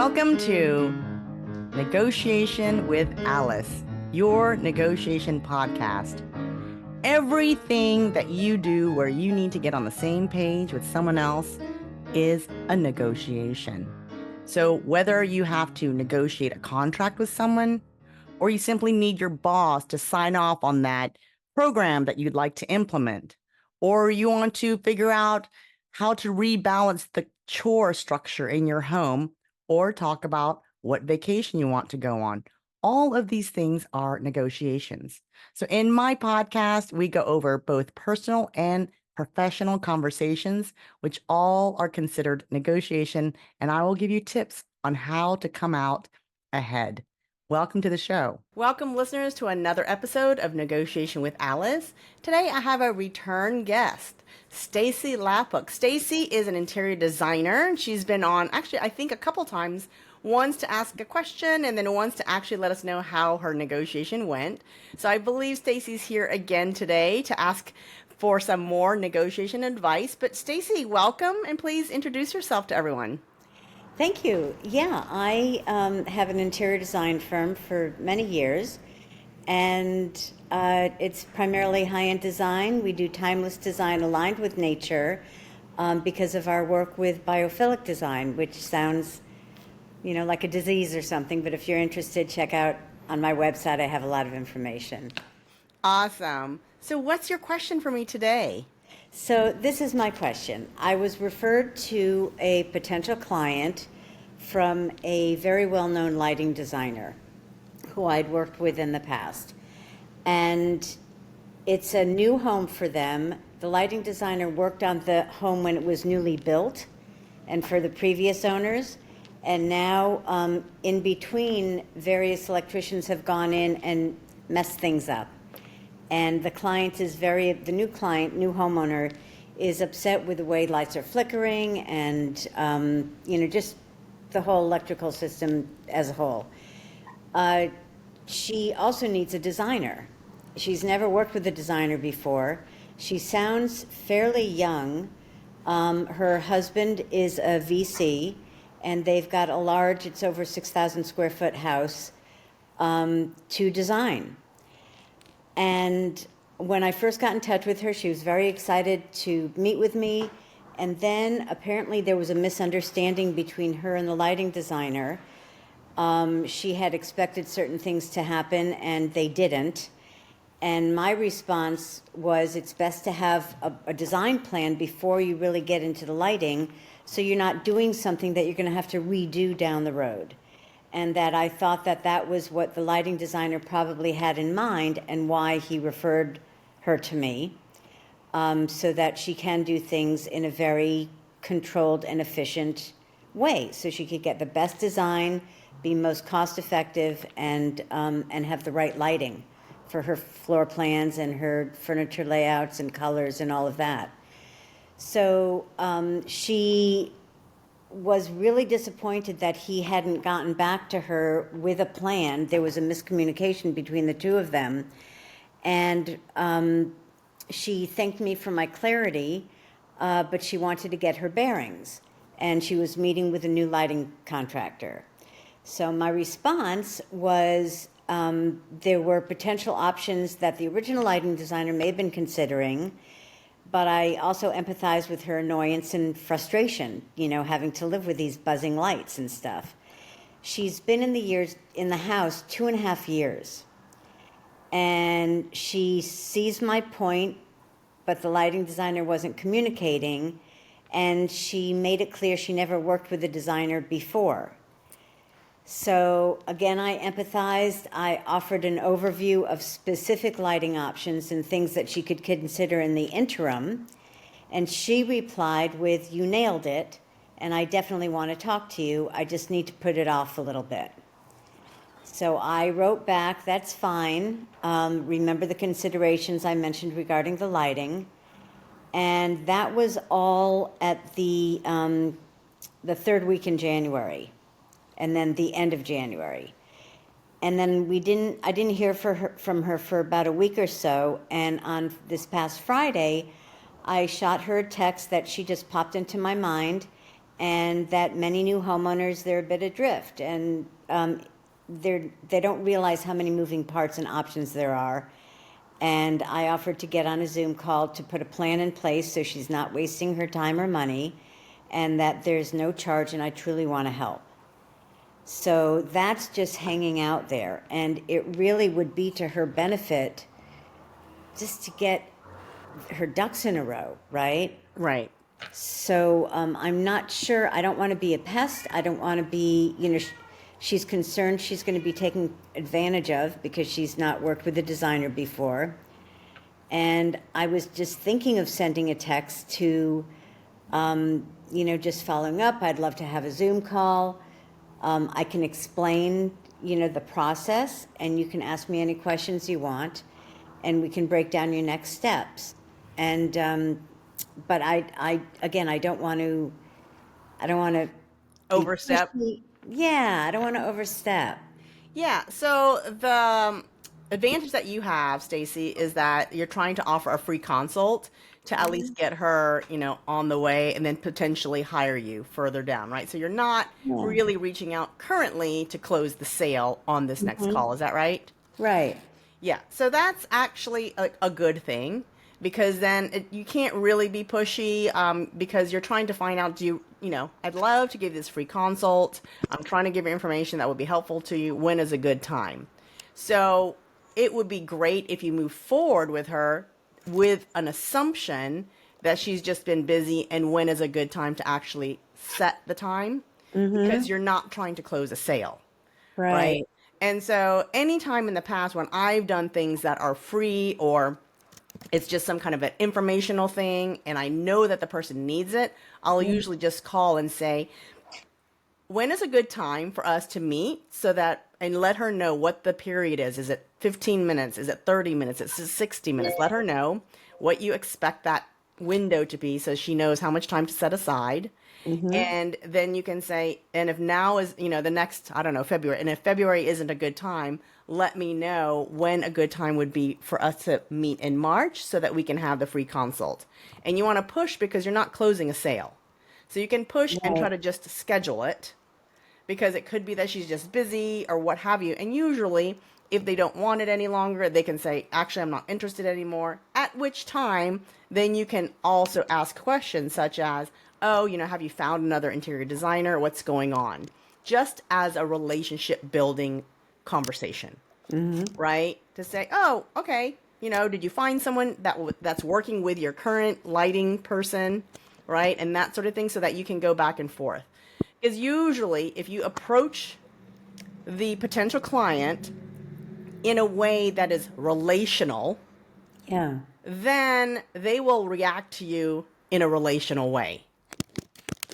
Welcome to Negotiation with Alice, your negotiation podcast. Everything that you do where you need to get on the same page with someone else is a negotiation. So whether you have to negotiate a contract with someone, or you simply need your boss to sign off on that program that you'd like to implement, or you want to figure out how to rebalance the chore structure in your home, or talk about what vacation you want to go on. All of these things are negotiations. So in my podcast, we go over both personal and professional conversations, which all are considered negotiation, and I will give you tips on how to come out ahead. Welcome to the show. Welcome, listeners, to another episode of Negotiation with Alice. Today, I have a return guest, Stacey Lapuk. Stacey is an interior designer. She's been on, actually, I think a couple times, once to ask a question and then once to actually let us know how her negotiation went. So I believe Stacey's here again today to ask for some more negotiation advice. But Stacey, welcome, and please introduce yourself to everyone. Thank you. Yeah, I have an interior design firm for many years, and it's primarily high-end design. We do timeless design aligned with nature because of our work with biophilic design, which sounds, like a disease or something, but if you're interested, check out on my website. I have a lot of information. Awesome. So what's your question for me today? So this is my question. I was referred to a potential client from a very well-known lighting designer who I'd worked with in the past. And it's a new home for them. The lighting designer worked on the home when it was newly built and for the previous owners. And now in between, various electricians have gone in and messed things up. And the client is the new client, new homeowner, is upset with the way lights are flickering and, just the whole electrical system as a whole. She also needs a designer. She's never worked with a designer before. She sounds fairly young. Her husband is a VC, and they've got a large, it's over 6,000 square foot house to design. And when I first got in touch with her, she was very excited to meet with me. And then apparently there was a misunderstanding between her and the lighting designer. She had expected certain things to happen and they didn't. And my response was, it's best to have a design plan before you really get into the lighting, so you're not doing something that you're going to have to redo down the road. And that I thought that was what the lighting designer probably had in mind and why he referred her to me, so that she can do things in a very controlled and efficient way, so she could get the best design, be most cost effective, and have the right lighting for her floor plans and her furniture layouts and colors and all of that. So she was really disappointed that he hadn't gotten back to her with a plan. There was a miscommunication between the two of them. And she thanked me for my clarity, but she wanted to get her bearings. And she was meeting with a new lighting contractor. So my response was there were potential options that the original lighting designer may have been considering, but I also empathize with her annoyance and frustration, having to live with these buzzing lights and stuff. She's been in the house 2.5 years. And she sees my point, but the lighting designer wasn't communicating, and she made it clear she never worked with a designer before. So again, I empathized. I offered an overview of specific lighting options and things that she could consider in the interim. And she replied with, "You nailed it, and I definitely want to talk to you. I just need to put it off a little bit." So I wrote back, "That's fine. Remember the considerations I mentioned regarding the lighting." And that was all at the third week in January, and then the end of January. And then I didn't hear from her for about a week or so. And on this past Friday, I shot her a text that she just popped into my mind, and that many new homeowners, they're a bit adrift, and they don't realize how many moving parts and options there are. And I offered to get on a Zoom call to put a plan in place so she's not wasting her time or money, and that there's no charge, and I truly want to help. So that's just hanging out there, and it really would be to her benefit just to get her ducks in a row, right? Right. So I'm not sure. I don't want to be a pest. I don't want to be, she's concerned she's going to be taken advantage of because she's not worked with a designer before. And I was just thinking of sending a text to, just following up. I'd love to have a Zoom call. I can explain, the process, and you can ask me any questions you want, and we can break down your next steps. And, but again, I don't want to Overstep. Yeah, I don't want to overstep. Yeah. So the advantage that you have, Stacey, is that you're trying to offer a free consult to at least get her, on the way and then potentially hire you further down, right? So you're not Yeah. really reaching out currently to close the sale on this next call. Is that right? Right. Yeah. So that's actually a good thing because then you can't really be pushy because you're trying to find out, I'd love to give this free consult. I'm trying to give you information that would be helpful to you. When is a good time? So it would be great if you move forward with her with an assumption that she's just been busy and when is a good time to actually set the time because you're not trying to close a sale. Right. Right. And so anytime in the past when I've done things that are free or it's just some kind of an informational thing and I know that the person needs it, I'll usually just call and say, when is a good time for us to meet so that, and let her know what the period is. Is it 15 minutes? Is it 30 minutes? Is it 60 minutes? Let her know what you expect that window to be so she knows how much time to set aside. And then you can say, and if now is, the next, I don't know, February, and if February isn't a good time, let me know when a good time would be for us to meet in March so that we can have the free consult. And you want to push because you're not closing a sale. So you can push and try Right. to just schedule it because it could be that she's just busy or what have you. And usually, if they don't want it any longer, they can say, actually, I'm not interested anymore. At which time, then you can also ask questions such as, oh, have you found another interior designer? What's going on? Just as a relationship building conversation, right? To say, oh, okay, did you find someone that's working with your current lighting person, right? And that sort of thing so that you can go back and forth. Because usually if you approach the potential client in a way that is relational, Yeah. then they will react to you in a relational way,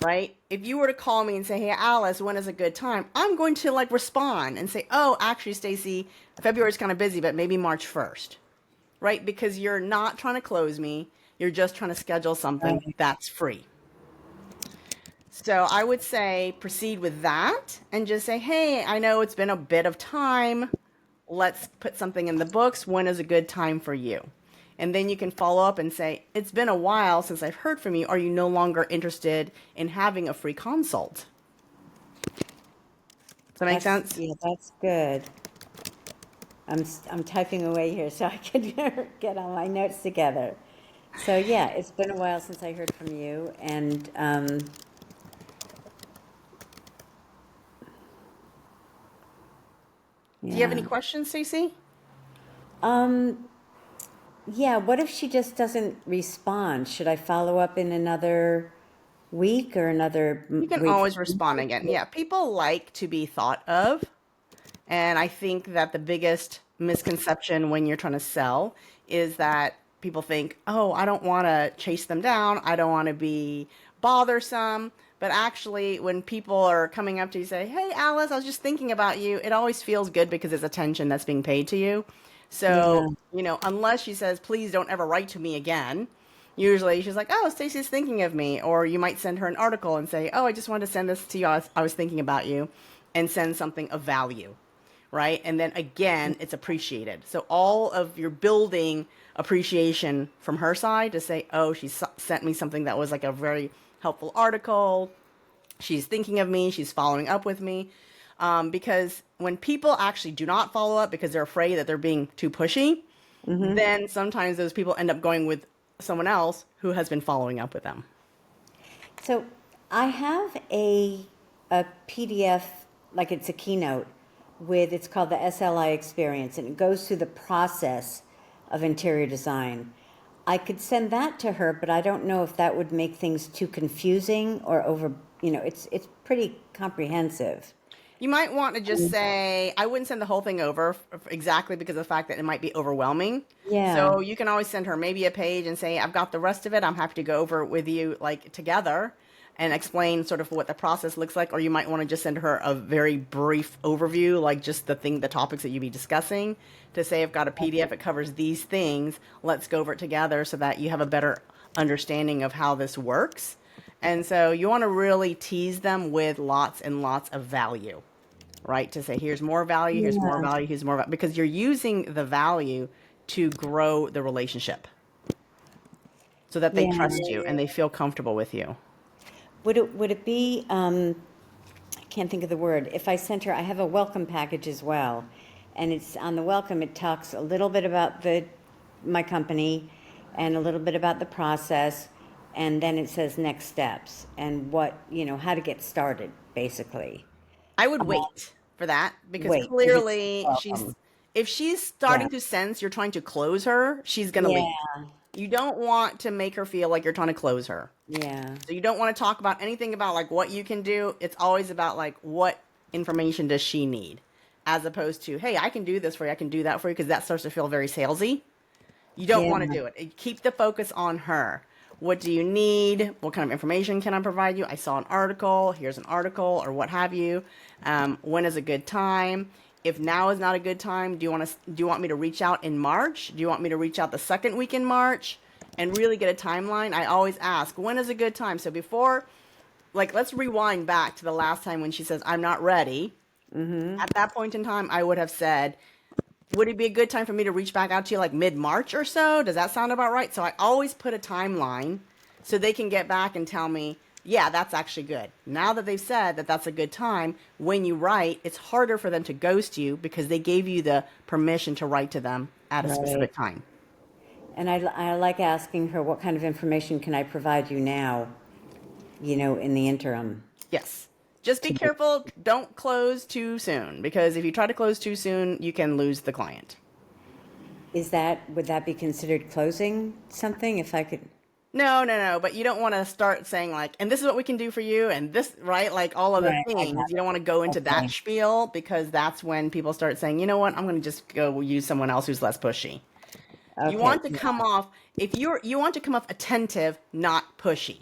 right? If you were to call me and say, hey, Alice, when is a good time? I'm going to respond and say, oh, actually, Stacey, February's kind of busy, but maybe March 1st, right? Because you're not trying to close me. You're just trying to schedule something Right. that's free. So I would say proceed with that and just say, hey, I know it's been a bit of time. Let's put something in the books. When is a good time for you? And then you can follow up and say, it's been a while since I've heard from you. Are you no longer interested in having a free consult? Does that make sense? Yeah, that's good. I'm typing away here so I can get all my notes together. So yeah, it's been a while since I heard from you, and Do you have any yeah. questions, Stacey? Um, yeah, what if she just doesn't respond? Should I follow up in another week or another You can wait? always respond again. Yeah, people like to be thought of. And I think that the biggest misconception when you're trying to sell is that people think, oh, I don't want to chase them down. I don't want to be bothersome. But actually, when people are coming up to you and say, hey, Alice, I was just thinking about you, it always feels good because it's attention that's being paid to you. So, Yeah, unless she says, please don't ever write to me again, usually she's like, oh, Stacey's thinking of me. Or you might send her an article and say, oh, I just wanted to send this to you. I was thinking about you, and send something of value, right? And then again, it's appreciated. So all of your building appreciation from her side to say, oh, she sent me something that was like a very helpful article, She's thinking of me. She's following up with me. Because when people actually do not follow up because they're afraid that they're being too pushy, Mm-hmm. then sometimes those people end up going with someone else who has been following up with them. So I have a PDF, like it's a keynote with, it's called the SLI experience, and it goes through the process of interior design. I could send that to her, but I don't know if that would make things too confusing or over, it's pretty comprehensive. You might want to just say, I wouldn't send the whole thing over exactly because of the fact that it might be overwhelming. Yeah. So you can always send her maybe a page and say, I've got the rest of it. I'm happy to go over it with you like together and explain sort of what the process looks like. Or you might want to just send her a very brief overview, like just the topics that you'd be discussing, to say, I've got a PDF, it covers these things. Let's go over it together so that you have a better understanding of how this works. And so you want to really tease them with lots and lots of value, right? To say, here's more value, here's more Yeah. value, here's more value, because you're using the value to grow the relationship so that they trust Yeah. you and they feel comfortable with you. Would it be, I can't think of the word, if I sent her, I have a welcome package as well. And it's on the welcome, it talks a little bit about my company and a little bit about the process. And then it says next steps and how to get started, basically. I would wait for that because Wait, because it's clearly welcome. if she's Yeah. starting to sense you're trying to close her, she's going to Yeah. leave. You don't want to make her feel like you're trying to close her. Yeah. So you don't want to talk about anything about like what you can do. It's always about like what information does she need, as opposed to, hey, I can do this for you, I can do that for you, because that starts to feel very salesy. You don't Yeah. want to do it. Keep the focus on her. What do you need? What kind of information can I provide you? I saw an article. Here's an article, or what have you. When is a good time? If now is not a good time, do you want me to reach out in March? Do you want me to reach out the second week in March and really get a timeline? I always ask, when is a good time? So before, like, let's rewind back to the last time when she says, I'm not ready. Mm-hmm. At that point in time, I would have said, would it be a good time for me to reach back out to you like mid-March or so? Does that sound about right? So I always put a timeline so they can get back and tell me, yeah, that's actually good. Now that they've said that that's a good time, when you write, it's harder for them to ghost you because they gave you the permission to write to them at a Right. specific time. And I like asking her, what kind of information can I provide you now, in the interim? Yes. Just be To make, careful. Don't close too soon, because if you try to close too soon, you can lose the client. would that be considered closing something if I could? No, no, no. But you don't want to start saying like, and this is what we can do for you, and this, right? Like all of the Right, I things. got You don't want to go into it. that Okay. spiel, because that's when people start saying, you know what, I'm going to just go use someone else who's less pushy. You Okay. want to come off, if you want to come off attentive, not pushy.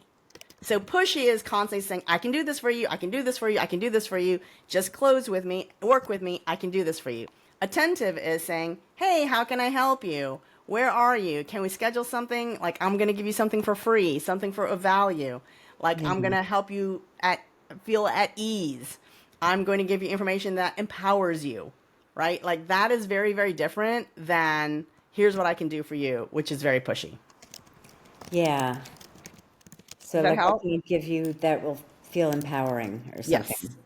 So pushy is constantly saying, I can do this for you, I can do this for you, I can do this for you. Just close with me, work with me, I can do this for you. Attentive is saying, hey, how can I help you? Where are you? Can we schedule something? Like, I'm going to give you something for free, something for a value. Like, I'm going Mhm. to help you feel at ease. I'm going to give you information that empowers you, right? Like, that is very, very different than here's what I can do for you, which is very pushy. Yeah. So Does that like, what help? can I give you that will feel empowering or Yes. something?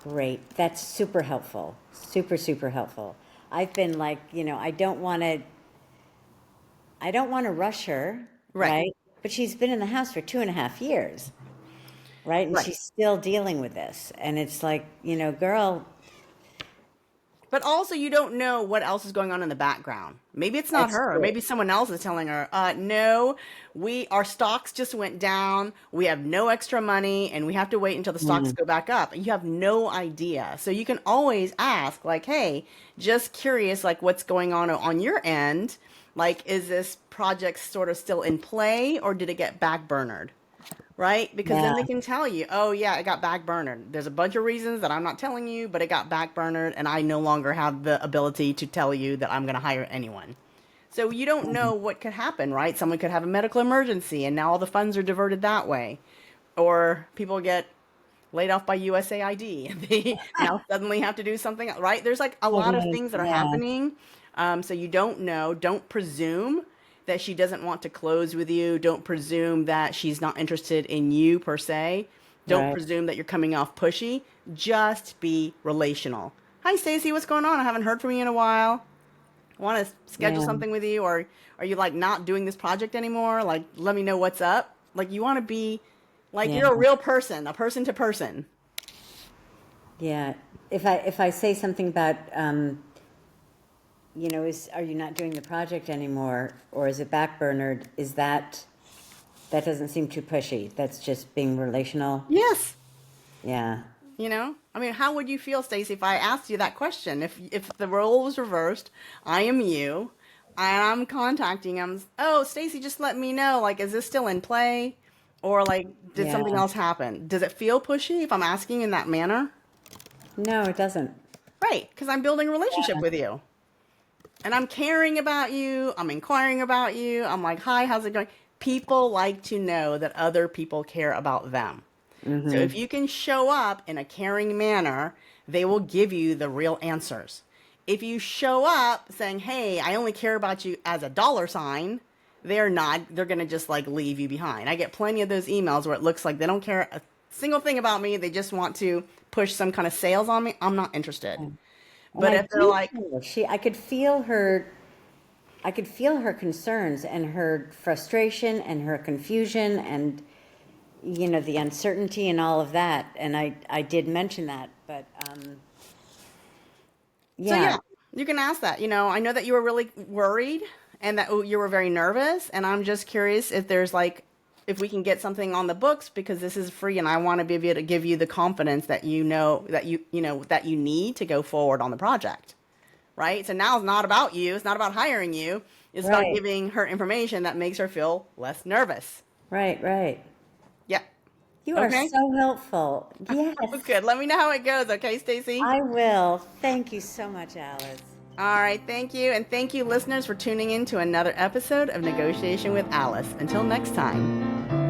Great. That's super helpful. Super, super helpful. I've been like, I don't want to rush her, Right. right? But she's been in the house for 2.5 years, right? And Right. she's still dealing with this. And it's like, girl, But also, you don't know what else is going on in the background. Maybe it's not that's her. true. Maybe someone else is telling her, no, our stocks just went down. We have no extra money, and we have to wait until the stocks Mm. go back up. You have no idea. So you can always ask, like, hey, just curious, like, what's going on your end? Like, is this project sort of still in play, or did it get backburnered? Right? Because then Yeah. they can tell you, oh, yeah, it got backburnered. There's a bunch of reasons that I'm not telling you, but it got backburnered, and I no longer have the ability to tell you that I'm going to hire anyone. So you don't know what could happen, right? Someone could have a medical emergency, and now all the funds are diverted that way. Or people get laid off by USAID, and they now suddenly have to do something, right? There's like a lot of things that are Yeah. happening. So you don't know. Don't presume that she doesn't want to close with you. Don't presume that she's not interested in you per se. Don't Right. presume that you're coming off pushy. Just be relational. Hi, Stacey, what's going on? I haven't heard from you in a while. Want to schedule Yeah. something with you, or are you like not doing this project anymore? Like, let me know what's up. Like, you want to be like Yeah. you're a real person, a person to person. Yeah. If I say something about, are you not doing the project anymore, or is it backburnered? Is that doesn't seem too pushy? That's just being relational. Yes. Yeah. I mean, how would you feel, Stacey, if I asked you that question? If the role was reversed, I am you, and I'm contacting him. Oh, Stacey, just let me know. Like, is this still in play, or like, did Yeah. something else happen? Does it feel pushy if I'm asking in that manner? No, it doesn't. Right, because I'm building a relationship with you, and I'm caring about you. I'm inquiring about you. I'm like, hi, how's it going? People like to know that other people care about them. So if you can show up in a caring manner, they will give you the real answers. If you show up saying, hey, I only care about you as a dollar sign, they're not. They're going to just like leave you behind. I get plenty of those emails where it looks like they don't care a single thing about me. They just want to push some kind of sales on me. I'm not interested. And But I if they're do like, feel I could feel her concerns and her frustration and her confusion and the uncertainty and all of that. And I did mention that, but so yeah, yeah, you can ask that. I know that you were really worried and that you were very nervous, and I'm just curious if there's like if we can get something on the books because this is free and I want to be able to give you the confidence that that you need to go forward on the project. Right? So now it's not about you, it's not about hiring you. It's about right, giving her information that makes her feel less nervous. right. Yeah. You are Okay. so helpful. Oh, Yes, good. Let me know how it goes, okay, Stacey? I will. Thank you so much, Alice. All right, thank you. And thank you, listeners, for tuning in to another episode of Negotiation with Alice. Until next time.